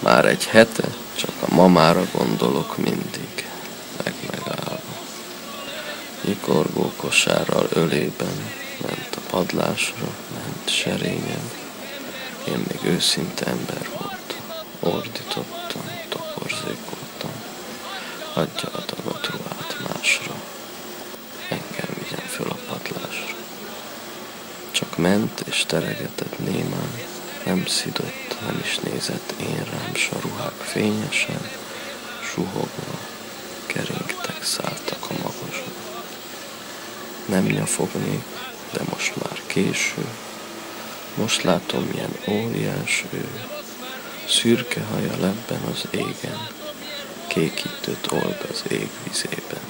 Már egy hete csak a mamára gondolok mindig, megállva. Nyikorgó kosárral ölében ment a padlásra, ment serényen. Én még őszinte ember voltam, ordítottam, toporzékoltam. Adja a dagat ruhát másra, engem vigyen föl a padlásra. Csak ment és teregetett némán, nem szidott, nem is nézett én rám, s a ruhák fényesen, suhogva, keringtek, szálltak a magasba. Nem nyafognék, de most már késő, most látom, milyen óriás ő, szürke haja lebben az égen, kékítőt old az ég vizében.